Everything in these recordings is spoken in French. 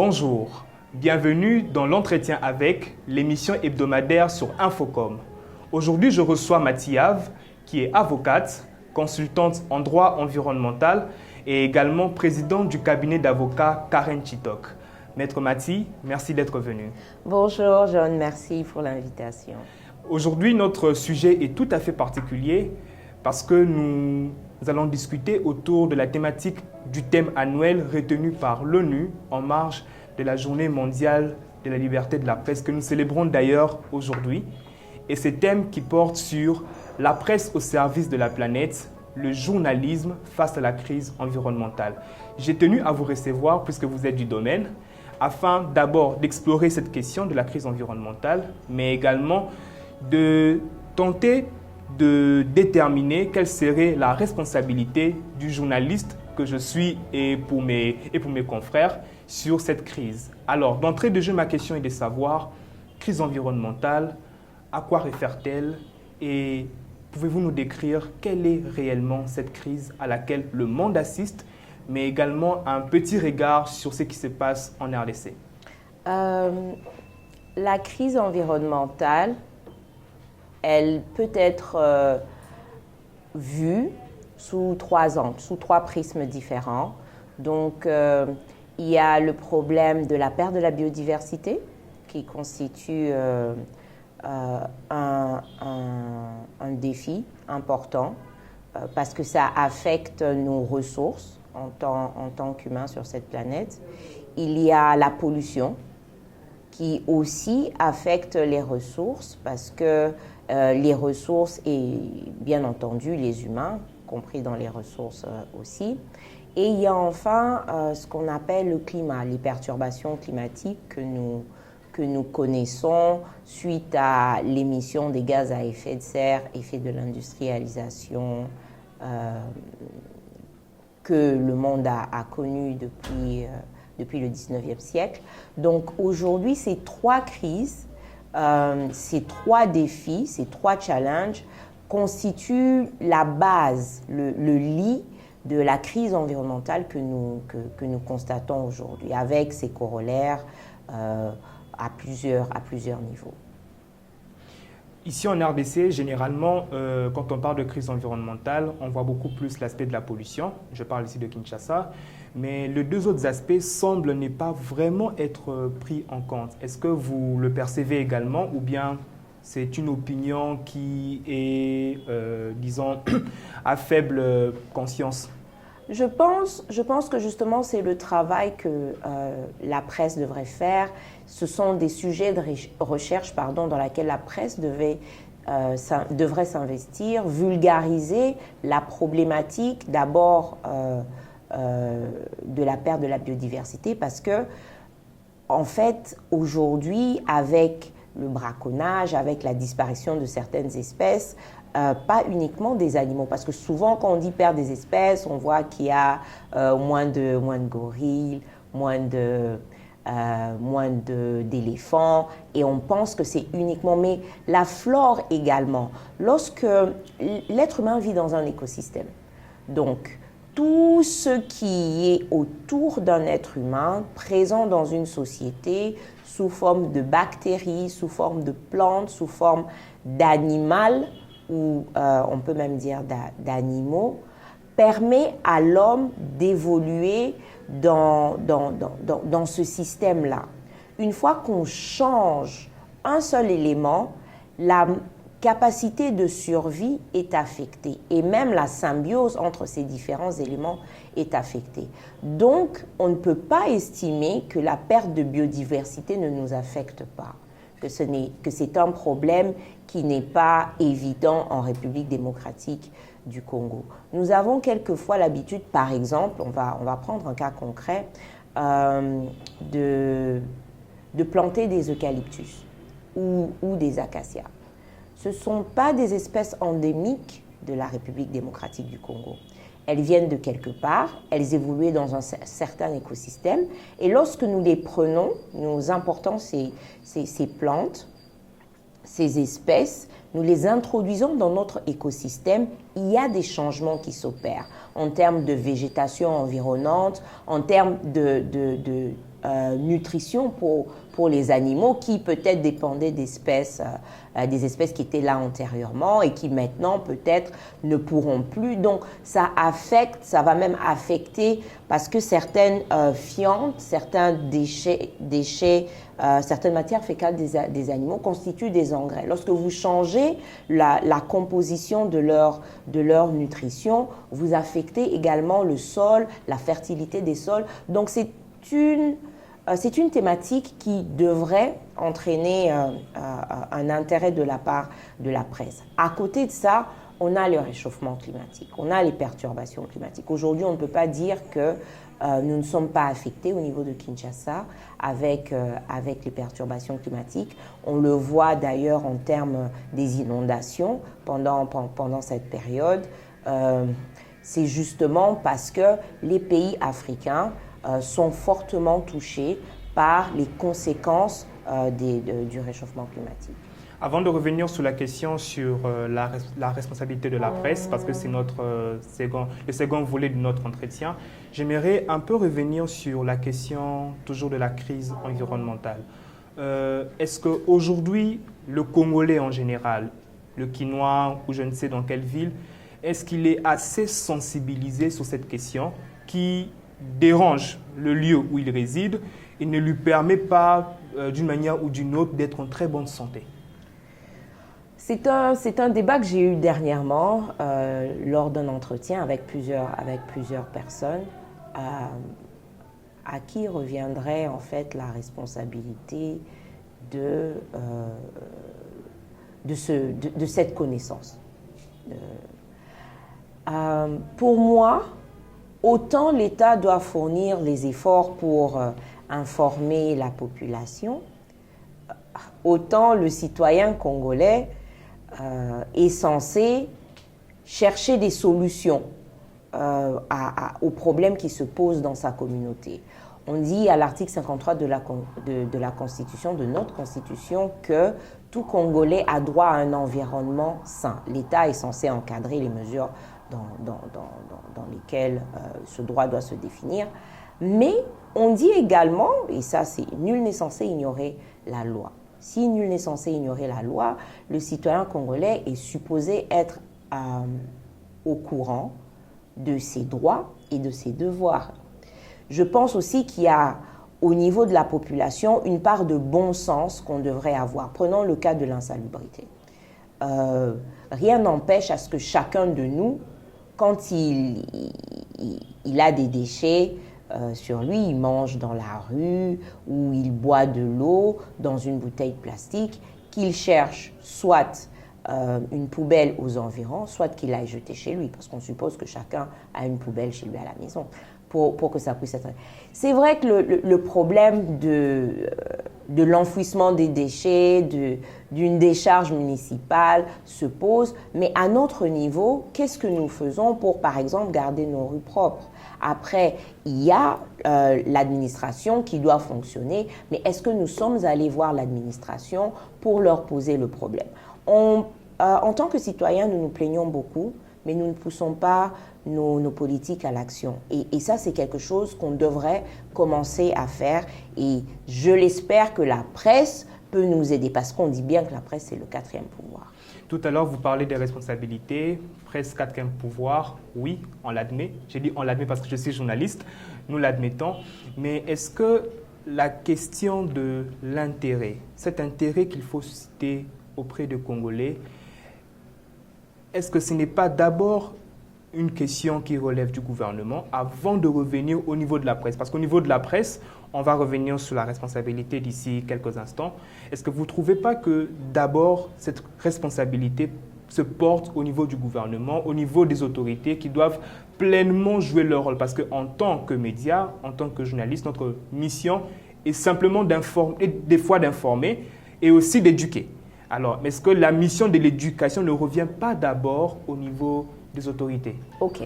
Bonjour, bienvenue dans l'entretien avec l'émission hebdomadaire sur Infocom. Aujourd'hui, je reçois Mathiave, qui est avocate, consultante en droit environnemental et également présidente du cabinet d'avocats Karen Chitok. Maître Mathie, merci d'être venu. Bonjour John, merci pour l'invitation. Aujourd'hui, notre sujet est tout à fait particulier parce que nous allons discuter autour de la thématique du thème annuel retenu par l'ONU en marge de la Journée mondiale de la liberté de la presse que nous célébrons d'ailleurs aujourd'hui. Et ce thème qui porte sur la presse au service de la planète, le journalisme face à la crise environnementale. J'ai tenu à vous recevoir puisque vous êtes du domaine, afin d'abord d'explorer cette question de la crise environnementale, mais également de tenter de déterminer quelle serait la responsabilité du journaliste que je suis et pour mes confrères sur cette crise. Alors, d'entrée de jeu, ma question est de savoir, crise environnementale, à quoi réfère-t-elle et pouvez-vous nous décrire quelle est réellement cette crise à laquelle le monde assiste, mais également un petit regard sur ce qui se passe en RDC? La crise environnementale, elle peut être vue sous trois angles, sous trois prismes différents. Donc, il y a le problème de la perte de la biodiversité, qui constitue un défi important, parce que ça affecte nos ressources en tant qu'humains sur cette planète. Il y a la pollution, qui aussi affecte les ressources, parce que les ressources et bien entendu les humains, compris dans les ressources aussi. Et il y a enfin ce qu'on appelle le climat, les perturbations climatiques que nous connaissons suite à l'émission des gaz à effet de serre, effet de l'industrialisation que le monde a connu depuis le 19e siècle. Donc aujourd'hui, ces trois crises, ces trois défis, ces trois challenges constituent la base, le lit de la crise environnementale que nous constatons aujourd'hui, avec ses corollaires à plusieurs niveaux. Ici en RDC, généralement, quand on parle de crise environnementale, on voit beaucoup plus l'aspect de la pollution. Je parle ici de Kinshasa. Mais les deux autres aspects semblent ne pas vraiment être pris en compte. Est-ce que vous le percevez également ou bien c'est une opinion qui est, disons, à faible conscience? Je pense que justement c'est le travail que la presse devrait faire. Ce sont des sujets de recherche dans lesquels la presse devrait s'investir, vulgariser la problématique d'abord de la perte de la biodiversité, parce que en fait aujourd'hui, avec le braconnage, avec la disparition de certaines espèces, pas uniquement des animaux, parce que souvent quand on dit perdre des espèces, on voit qu'il y a moins de gorilles, moins d'éléphants, et on pense que c'est uniquement, mais la flore également. Lorsque l'être humain vit dans un écosystème, donc tout ce qui est autour d'un être humain, présent dans une société, sous forme de bactéries, sous forme de plantes, sous forme d'animal, ou on peut même dire d'animaux, permet à l'homme d'évoluer dans ce système-là. Une fois qu'on change un seul élément, la capacité de survie est affectée et même la symbiose entre ces différents éléments est affectée. Donc, on ne peut pas estimer que la perte de biodiversité ne nous affecte pas, que c'est un problème qui n'est pas évident en République démocratique du Congo. Nous avons quelquefois l'habitude, par exemple, on va prendre un cas concret, de planter des eucalyptus ou des acacias. Ce ne sont pas des espèces endémiques de la République démocratique du Congo. Elles viennent de quelque part, elles évoluent dans un certain écosystème, et lorsque nous les prenons, nous importons ces plantes, ces espèces, nous les introduisons dans notre écosystème, il y a des changements qui s'opèrent en termes de végétation environnante, en termes nutrition pour les animaux qui peut-être dépendaient d'espèces, des espèces qui étaient là antérieurement et qui maintenant peut-être ne pourront plus. Donc ça va même affecter parce que certaines fientes, certains déchets, certaines matières fécales des animaux constituent des engrais. Lorsque vous changez la composition de leur nutrition, vous affectez également le sol, la fertilité des sols. Donc c'est une thématique qui devrait entraîner un intérêt de la part de la presse. À côté de ça, on a le réchauffement climatique, on a les perturbations climatiques. Aujourd'hui, on ne peut pas dire que nous ne sommes pas affectés au niveau de Kinshasa avec les perturbations climatiques. On le voit d'ailleurs en termes des inondations pendant cette période. C'est justement parce que les pays africains sont fortement touchés par les conséquences du réchauffement climatique. Avant de revenir sur la question sur la responsabilité de la presse, parce que c'est le second volet de notre entretien, j'aimerais un peu revenir sur la question toujours de la crise environnementale. Est-ce qu'aujourd'hui, le Congolais en général, le Quinois ou je ne sais dans quelle ville, est-ce qu'il est assez sensibilisé sur cette question qui dérange le lieu où il réside et ne lui permet pas, d'une manière ou d'une autre, d'être en très bonne santé? C'est un débat que j'ai eu dernièrement lors d'un entretien avec plusieurs personnes à qui reviendrait en fait la responsabilité de cette connaissance. Pour moi, autant l'État doit fournir les efforts pour informer la population, autant le citoyen congolais est censé chercher des solutions aux problèmes qui se posent dans sa communauté. On dit à l'article 53 de la Constitution, de notre Constitution, que tout Congolais a droit à un environnement sain. L'État est censé encadrer les mesures dans lesquelles ce droit doit se définir. Mais on dit également, et ça c'est nul n'est censé ignorer la loi. Si nul n'est censé ignorer la loi, le citoyen congolais est supposé être au courant de ses droits et de ses devoirs. Je pense aussi qu'il y a au niveau de la population une part de bon sens qu'on devrait avoir. Prenons le cas de l'insalubrité. Rien n'empêche à ce que chacun de nous, quand il a des déchets sur lui, il mange dans la rue ou il boit de l'eau dans une bouteille plastique, qu'il cherche soit une poubelle aux environs, soit qu'il aille jeter chez lui, parce qu'on suppose que chacun a une poubelle chez lui à la maison, pour que ça puisse être... C'est vrai que le problème de l'enfouissement des déchets, d'une décharge municipale se pose, mais à notre niveau, qu'est-ce que nous faisons pour, par exemple, garder nos rues propres? Après, il y a l'administration qui doit fonctionner, mais est-ce que nous sommes allés voir l'administration pour leur poser le problème? En tant que citoyens, nous nous plaignons beaucoup, mais nous ne poussons pas nos politiques à l'action. Et ça, c'est quelque chose qu'on devrait commencer à faire. Et je l'espère que la presse peut nous aider, parce qu'on dit bien que la presse, c'est le quatrième pouvoir. Tout à l'heure, vous parlez des responsabilités, presse quatrième pouvoir, oui, on l'admet. J'ai dit on l'admet parce que je suis journaliste, nous l'admettons. Mais est-ce que la question de l'intérêt, cet intérêt qu'il faut susciter auprès des Congolais, est-ce que ce n'est pas d'abord une question qui relève du gouvernement avant de revenir au niveau de la presse? Parce qu'au niveau de la presse, on va revenir sur la responsabilité d'ici quelques instants. Est-ce que vous ne trouvez pas que d'abord cette responsabilité se porte au niveau du gouvernement, au niveau des autorités qui doivent pleinement jouer leur rôle? Parce qu'en tant que médias, en tant que journalistes, notre mission est simplement d'informer, des fois d'informer et aussi d'éduquer. Alors, est-ce que la mission de l'éducation ne revient pas d'abord au niveau des autorités? Ok.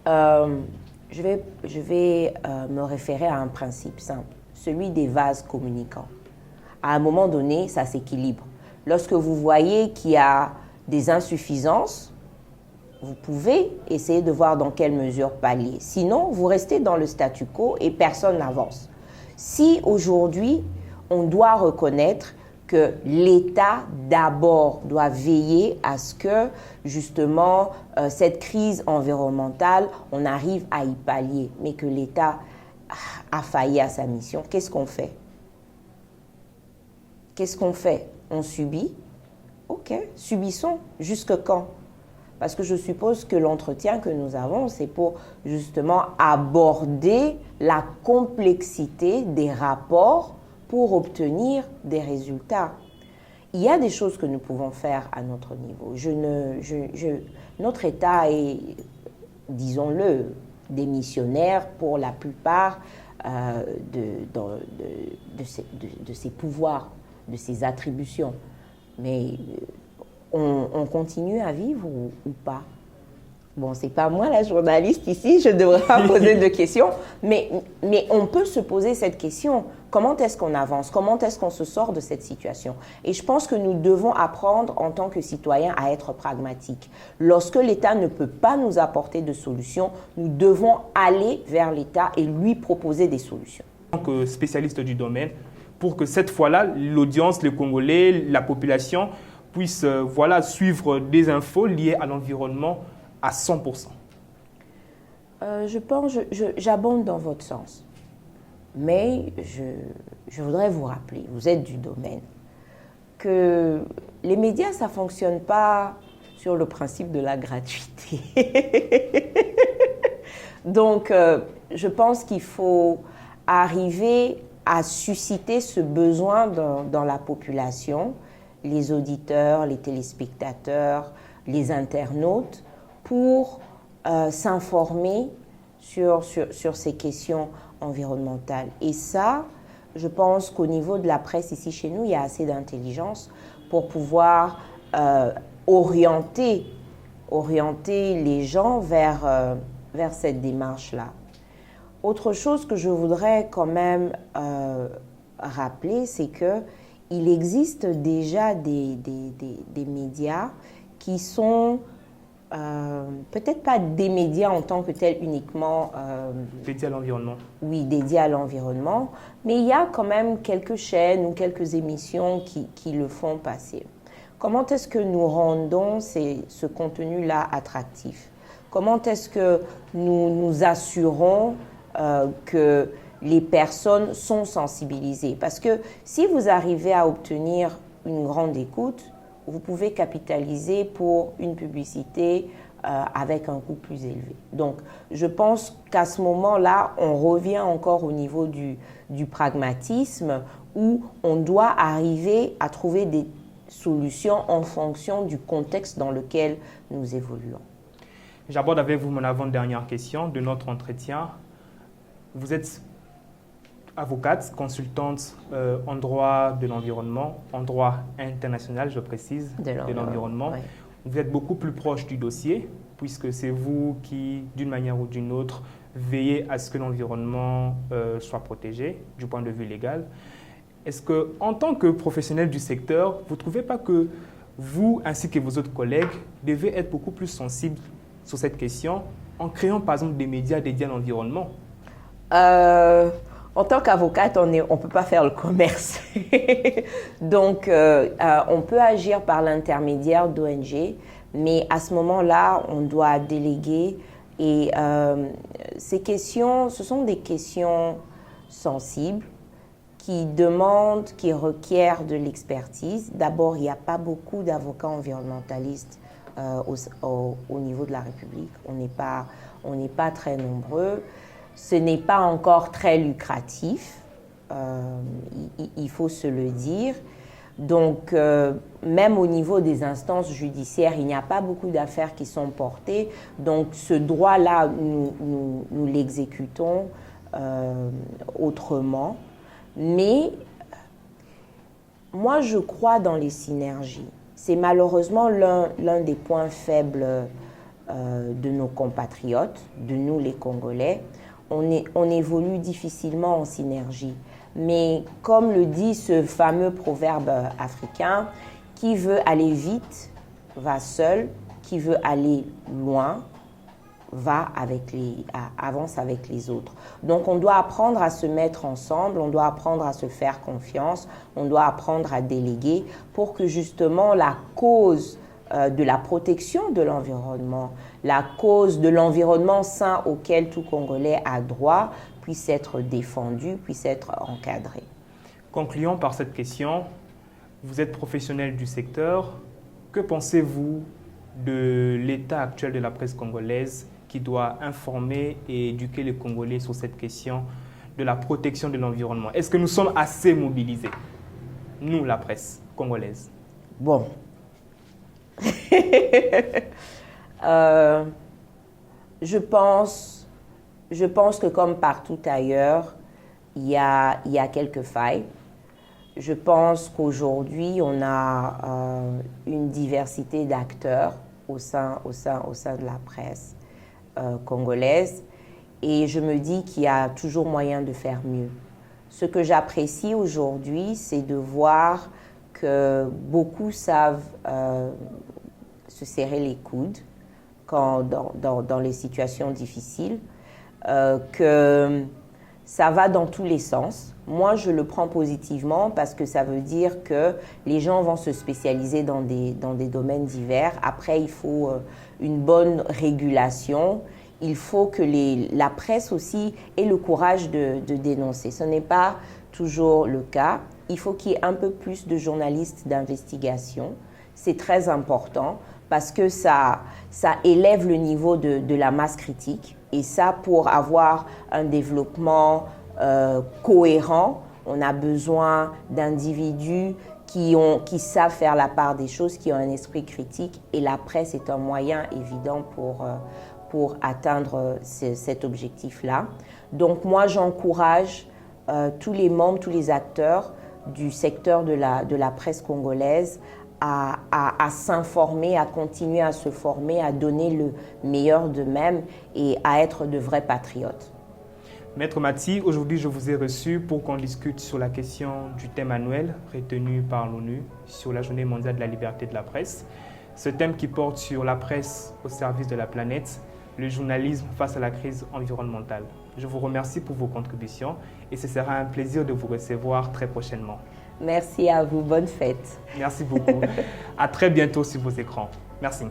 Je vais me référer à un principe simple, celui des vases communicants. À un moment donné, ça s'équilibre. Lorsque vous voyez qu'il y a des insuffisances, vous pouvez essayer de voir dans quelle mesure pallier. Sinon, vous restez dans le statu quo et personne n'avance. Si aujourd'hui, on doit reconnaître que l'État d'abord doit veiller à ce que justement cette crise environnementale, on arrive à y pallier, mais que l'État a failli à sa mission, qu'est-ce qu'on fait? Qu'est-ce qu'on fait? On subit? Ok, subissons. Jusque quand? Parce que je suppose que l'entretien que nous avons, c'est pour justement aborder la complexité des rapports pour obtenir des résultats. Il y a des choses que nous pouvons faire à notre niveau. Notre État est, disons-le, démissionnaire pour la plupart de ses pouvoirs, de ses attributions. Mais on continue à vivre ou pas? Bon, c'est pas moi la journaliste ici, je devrais pas poser de questions, mais on peut se poser cette question. Comment est-ce qu'on avance? Comment est-ce qu'on se sort de cette situation? Et je pense que nous devons apprendre en tant que citoyens à être pragmatiques. Lorsque l'État ne peut pas nous apporter de solutions, nous devons aller vers l'État et lui proposer des solutions. En tant que spécialiste du domaine, pour que cette fois-là, l'audience, les Congolais, la population puissent suivre des infos liées à l'environnement à 100%. J'abonde dans votre sens. Mais je voudrais vous rappeler, vous êtes du domaine, que les médias, ça ne fonctionne pas sur le principe de la gratuité. Donc, je pense qu'il faut arriver à susciter ce besoin dans la population, les auditeurs, les téléspectateurs, les internautes, pour s'informer sur ces questions environnementales. Et ça, je pense qu'au niveau de la presse ici chez nous, il y a assez d'intelligence pour pouvoir orienter les gens vers cette démarche-là. Autre chose que je voudrais quand même rappeler, c'est qu'il existe déjà des médias qui sont peut-être pas des médias en tant que tels uniquement dédiés à l'environnement. Oui, dédiés à l'environnement, mais il y a quand même quelques chaînes ou quelques émissions qui le font passer. Comment est-ce que nous rendons ce contenu-là attractif? Comment est-ce que nous nous assurons que les personnes sont sensibilisées? Parce que si vous arrivez à obtenir une grande écoute, vous pouvez capitaliser pour une publicité avec un coût plus élevé. Donc, je pense qu'à ce moment-là, on revient encore au niveau du pragmatisme où on doit arriver à trouver des solutions en fonction du contexte dans lequel nous évoluons. J'aborde avec vous mon avant-dernière question de notre entretien. Vous êtes avocate, consultante en droit de l'environnement, en droit international, je précise, de l'environnement. Oui. Vous êtes beaucoup plus proche du dossier, puisque c'est vous qui, d'une manière ou d'une autre, veillez à ce que l'environnement soit protégé du point de vue légal. Est-ce que, en tant que professionnel du secteur, vous ne trouvez pas que vous, ainsi que vos autres collègues, devez être beaucoup plus sensibles sur cette question en créant, par exemple, des médias dédiés à l'environnement? En tant qu'avocate, on ne peut pas faire le commerce. Donc, on peut agir par l'intermédiaire d'ONG, mais à ce moment-là, on doit déléguer. Et ces questions, ce sont des questions sensibles qui demandent, qui requièrent de l'expertise. D'abord, il n'y a pas beaucoup d'avocats environnementalistes au niveau de la République. On n'est pas très nombreux. Ce n'est pas encore très lucratif, il faut se le dire. Donc, même au niveau des instances judiciaires, il n'y a pas beaucoup d'affaires qui sont portées. Donc, ce droit-là, nous l'exécutons autrement. Mais moi, je crois dans les synergies. C'est malheureusement l'un des points faibles de nos compatriotes, de nous les Congolais. On évolue difficilement en synergie. Mais comme le dit ce fameux proverbe africain, qui veut aller vite va seul, qui veut aller loin avance avec les autres. Donc on doit apprendre à se mettre ensemble, on doit apprendre à se faire confiance, on doit apprendre à déléguer pour que justement la cause de la protection de l'environnement, la cause de l'environnement sain auquel tout Congolais a droit puisse être défendue, puisse être encadrée. Concluons par cette question. Vous êtes professionnel du secteur. Que pensez-vous de l'état actuel de la presse congolaise qui doit informer et éduquer les Congolais sur cette question de la protection de l'environnement? Est-ce que nous sommes assez mobilisés, nous, la presse congolaise? Bon. Je pense que comme partout ailleurs, il y a quelques failles. Je pense qu'aujourd'hui, on a une diversité d'acteurs au sein de la presse congolaise. Et je me dis qu'il y a toujours moyen de faire mieux. Ce que j'apprécie aujourd'hui, c'est de voir que beaucoup savent se serrer les coudes dans les situations difficiles, que ça va dans tous les sens. Moi, je le prends positivement parce que ça veut dire que les gens vont se spécialiser dans des domaines divers. Après, il faut une bonne régulation. Il faut que la presse aussi ait le courage de dénoncer. Ce n'est pas toujours le cas. Il faut qu'il y ait un peu plus de journalistes d'investigation. C'est très important parce que ça élève le niveau de la masse critique. Et ça, pour avoir un développement cohérent, on a besoin d'individus qui savent faire la part des choses, qui ont un esprit critique. Et la presse est un moyen évident pour atteindre cet objectif-là. Donc moi, j'encourage tous les membres, tous les acteurs du secteur de la presse congolaise à s'informer, à continuer à se former, à donner le meilleur d'eux-mêmes et à être de vrais patriotes. Maître Maty, aujourd'hui je vous ai reçu pour qu'on discute sur la question du thème annuel retenu par l'ONU sur la Journée mondiale de la liberté de la presse. Ce thème qui porte sur la presse au service de la planète, le journalisme face à la crise environnementale. Je vous remercie pour vos contributions et ce sera un plaisir de vous recevoir très prochainement. Merci à vous, bonne fête. Merci beaucoup. À très bientôt sur vos écrans. Merci.